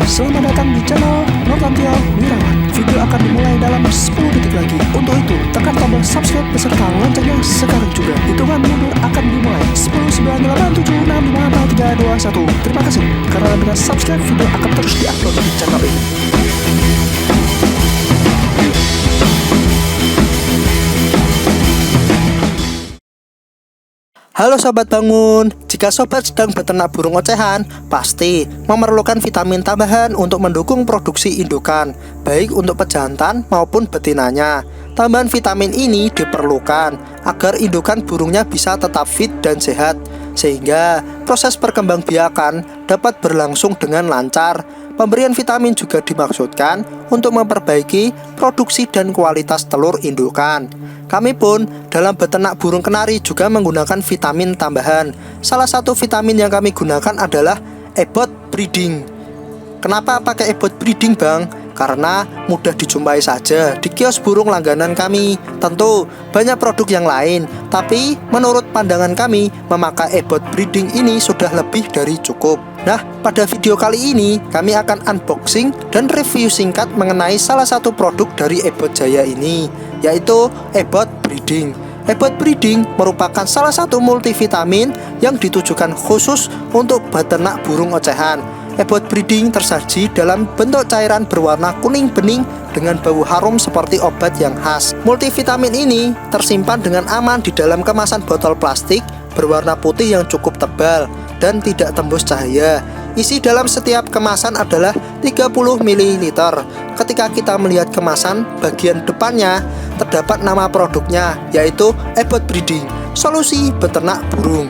Selamat datang di channel Nurtantia Wirawan. Video akan dimulai dalam 10 detik lagi. Untuk itu, tekan tombol subscribe beserta loncengnya sekarang juga. Hitungan mundur akan dimulai 10, 9, 8, 7, 6, 5, 4, 3, 2, 1. Terima kasih. Karena dengan subscribe, video akan terus diupload di channel ini. Halo Sobat Bangun, jika Sobat sedang beternak burung ocehan, pasti memerlukan vitamin tambahan untuk mendukung produksi indukan, baik untuk pejantan maupun betinanya. Tambahan vitamin ini diperlukan agar indukan burungnya bisa tetap fit dan sehat, sehingga proses perkembangbiakan dapat berlangsung dengan lancar. Pemberian vitamin juga dimaksudkan untuk memperbaiki produksi dan kualitas telur indukan. Kami pun dalam beternak burung kenari juga menggunakan vitamin tambahan. Salah satu vitamin yang kami gunakan adalah ebot breeding. Kenapa pakai ebot breeding, Bang? Karena mudah dijumpai saja di kios burung langganan kami. Tentu banyak produk yang lain, tapi menurut pandangan kami, memakai ebot breeding ini sudah lebih dari cukup. Nah, pada video kali ini kami akan unboxing dan review singkat mengenai salah satu produk dari Ebot Jaya ini, yaitu ebot breeding. Ebot breeding merupakan salah satu multivitamin yang ditujukan khusus untuk beternak burung ocehan. Ebot breeding tersaji dalam bentuk cairan berwarna kuning bening dengan bau harum seperti obat yang khas. Multivitamin ini tersimpan dengan aman di dalam kemasan botol plastik berwarna putih yang cukup tebal dan tidak tembus cahaya. Isi dalam setiap kemasan adalah 30 ml. Ketika kita melihat kemasan, bagian depannya terdapat nama produknya, yaitu Ebot Breeding, solusi beternak burung,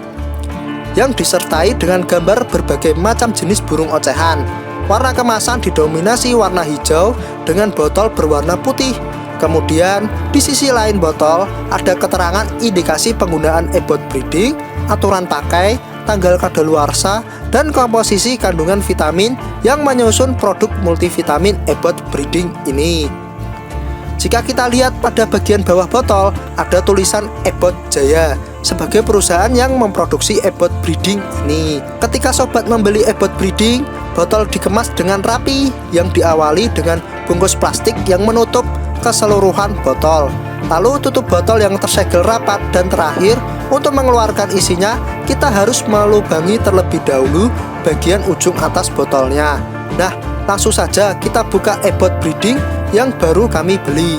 yang disertai dengan gambar berbagai macam jenis burung ocehan. Warna kemasan didominasi warna hijau dengan botol berwarna putih. Kemudian di sisi lain botol ada keterangan indikasi penggunaan ebot breeding, aturan pakai, tanggal kadaluarsa, dan komposisi kandungan vitamin yang menyusun produk multivitamin ebot breeding ini. Jika kita lihat pada bagian bawah botol ada tulisan Ebot Jaya sebagai perusahaan yang memproduksi ebot breeding ini. Ketika sobat membeli ebot breeding, botol dikemas dengan rapi yang diawali dengan bungkus plastik yang menutup keseluruhan botol. Lalu tutup botol yang tersegel rapat, dan terakhir untuk mengeluarkan isinya kita harus melubangi terlebih dahulu bagian ujung atas botolnya. Nah, langsung saja kita buka ebot breeding yang baru kami beli.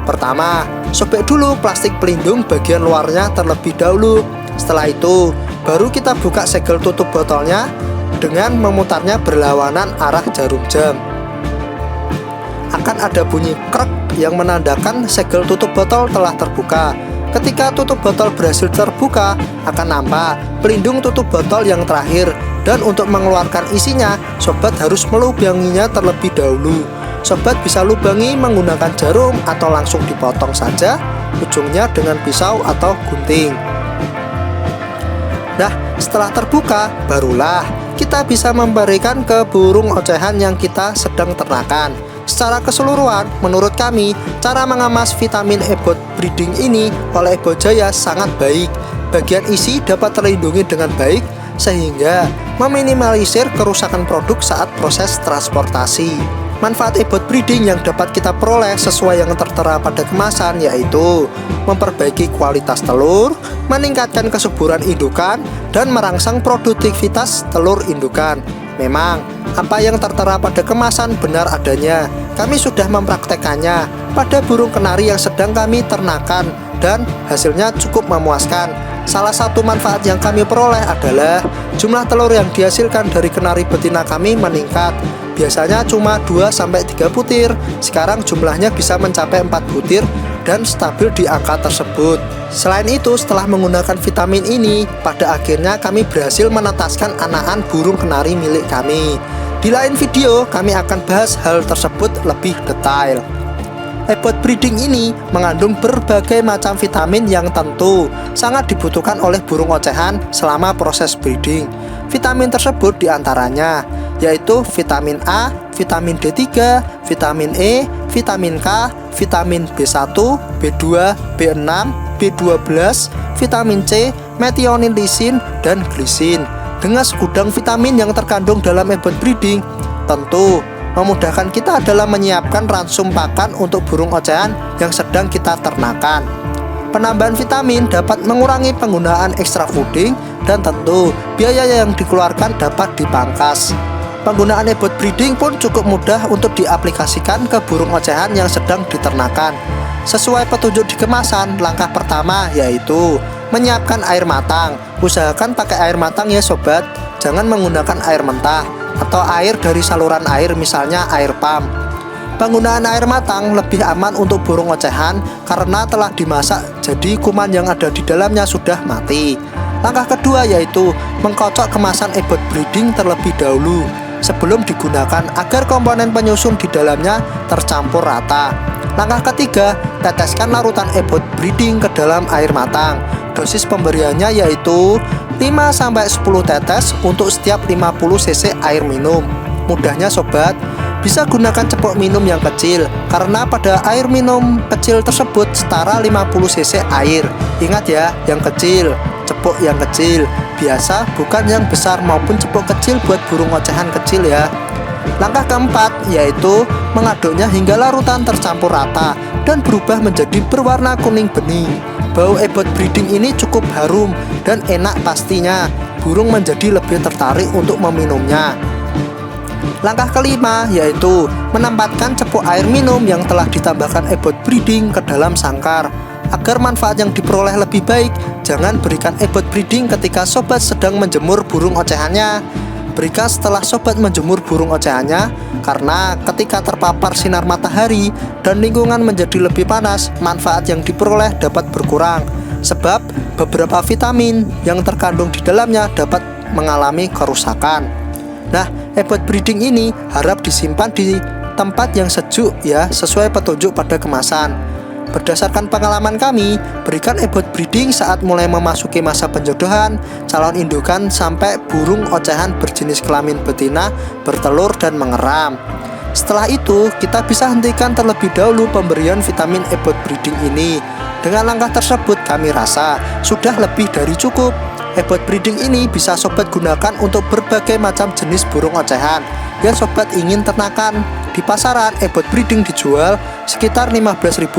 Pertama, sobek dulu plastik pelindung bagian luarnya terlebih dahulu. Setelah itu, baru kita buka segel tutup botolnya dengan memutarnya berlawanan arah jarum jam. Akan ada bunyi krek yang menandakan segel tutup botol telah terbuka. Ketika tutup botol berhasil terbuka, akan nampak pelindung tutup botol yang terakhir. Dan untuk mengeluarkan isinya, sobat harus melubanginya terlebih dahulu. Sobat bisa lubangi menggunakan jarum atau langsung dipotong saja ujungnya dengan pisau atau gunting. Nah, setelah terbuka, barulah kita bisa memberikan ke burung ocehan yang kita sedang ternakan. Secara keseluruhan, menurut kami, cara mengemas vitamin ebot breeding ini oleh Ebot Jaya sangat baik. Bagian isi dapat terlindungi dengan baik, sehingga meminimalisir kerusakan produk saat proses transportasi. Manfaat ebot breeding yang dapat kita peroleh sesuai yang tertera pada kemasan, yaitu memperbaiki kualitas telur, meningkatkan kesuburan indukan, dan merangsang produktivitas telur indukan. Memang, apa yang tertera pada kemasan benar adanya. Kami sudah mempraktekannya pada burung kenari yang sedang kami ternakan, dan hasilnya cukup memuaskan. Salah satu manfaat yang kami peroleh adalah jumlah telur yang dihasilkan dari kenari betina kami meningkat. Biasanya cuma 2-3 butir, sekarang jumlahnya bisa mencapai 4 butir dan stabil di angka tersebut. Selain itu, setelah menggunakan vitamin ini, pada akhirnya kami berhasil menetaskan anakan burung kenari milik kami. Di lain video, kami akan bahas hal tersebut lebih detail. Ebot breeding ini mengandung berbagai macam vitamin yang tentu sangat dibutuhkan oleh burung ocehan selama proses breeding. Vitamin tersebut diantaranya yaitu vitamin A, vitamin D3, vitamin E, vitamin K, vitamin B1, B2, B6, B12, vitamin C, metionin, lisin, dan glisin. Dengan segudang vitamin yang terkandung dalam ebot breeding, Tentu, memudahkan kita adalah menyiapkan ransum pakan untuk burung ocehan yang sedang kita ternakan. Penambahan vitamin dapat mengurangi penggunaan extra fooding dan tentu biaya yang dikeluarkan dapat dipangkas. Penggunaan ebot breeding pun cukup mudah untuk diaplikasikan ke burung ocehan yang sedang diternakan. Sesuai petunjuk di kemasan, langkah pertama yaitu menyiapkan air matang. Usahakan pakai air matang ya sobat, jangan menggunakan air mentah atau air dari saluran air, misalnya air pump. Penggunaan air matang lebih aman untuk burung ocehan karena telah dimasak, jadi kuman yang ada di dalamnya sudah mati. Langkah kedua yaitu mengkocok kemasan ebot breeding terlebih dahulu sebelum digunakan agar komponen penyusun di dalamnya tercampur rata. Langkah ketiga, teteskan larutan ebot breeding ke dalam air matang. Dosis pemberiannya yaitu 5-10 tetes untuk setiap 50 cc air minum. Mudahnya sobat, bisa gunakan cepuk minum yang kecil karena pada air minum kecil tersebut setara 50 cc air. Ingat ya, yang kecil, cepuk yang kecil, biasa bukan yang besar maupun cepuk kecil buat burung ocehan kecil ya. Langkah keempat yaitu mengaduknya hingga larutan tercampur rata dan berubah menjadi berwarna kuning bening. Bau ebot breeding ini cukup harum dan enak pastinya. Burung menjadi lebih tertarik untuk meminumnya. Langkah kelima yaitu menempatkan cepuk air minum yang telah ditambahkan ebot breeding ke dalam sangkar. Agar manfaat yang diperoleh lebih baik, jangan berikan ebot breeding ketika sobat sedang menjemur burung ocehannya. Berikan setelah sobat menjemur burung ocehannya, karena ketika terpapar sinar matahari dan lingkungan menjadi lebih panas, manfaat yang diperoleh dapat berkurang. Sebab beberapa vitamin yang terkandung di dalamnya dapat mengalami kerusakan. Nah, ebot breeding ini harap disimpan di tempat yang sejuk ya, sesuai petunjuk pada kemasan. Berdasarkan pengalaman kami, berikan ebot breeding saat mulai memasuki masa penjodohan, calon indukan sampai burung ocehan berjenis kelamin betina bertelur dan mengeram. Setelah itu, kita bisa hentikan terlebih dahulu pemberian vitamin ebot breeding ini. Dengan langkah tersebut, kami rasa sudah lebih dari cukup. Ebot breeding ini bisa sobat gunakan untuk berbagai macam jenis burung ocehan yang sobat ingin ternakan. Di pasaran, ebot breeding dijual sekitar Rp15.000.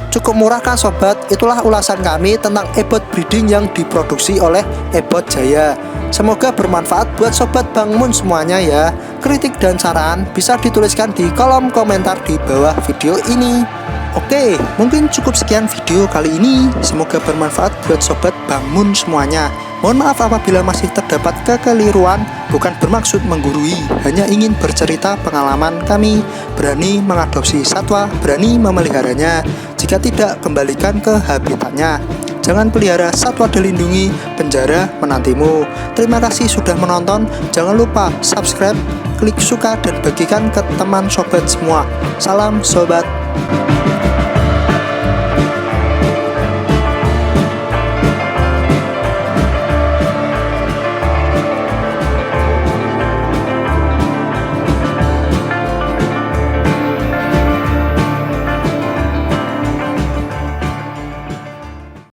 Cukup murah kan sobat? Itulah ulasan kami tentang ebot breeding yang diproduksi oleh Ebot Jaya. Semoga bermanfaat buat sobat Bang Mun semuanya ya. Kritik dan saran bisa dituliskan di kolom komentar di bawah video ini. Oke, mungkin cukup sekian video kali ini. Semoga bermanfaat buat sobat Bang Mun semuanya. Mohon maaf apabila masih terdapat kekeliruan, bukan bermaksud menggurui, hanya ingin bercerita pengalaman kami. Berani mengadopsi satwa, berani memeliharanya. Jika tidak, kembalikan ke habitatnya. Jangan pelihara satwa dilindungi, penjara menantimu. Terima kasih sudah menonton. Jangan lupa subscribe, klik suka, dan bagikan ke teman sobat semua. Salam sobat.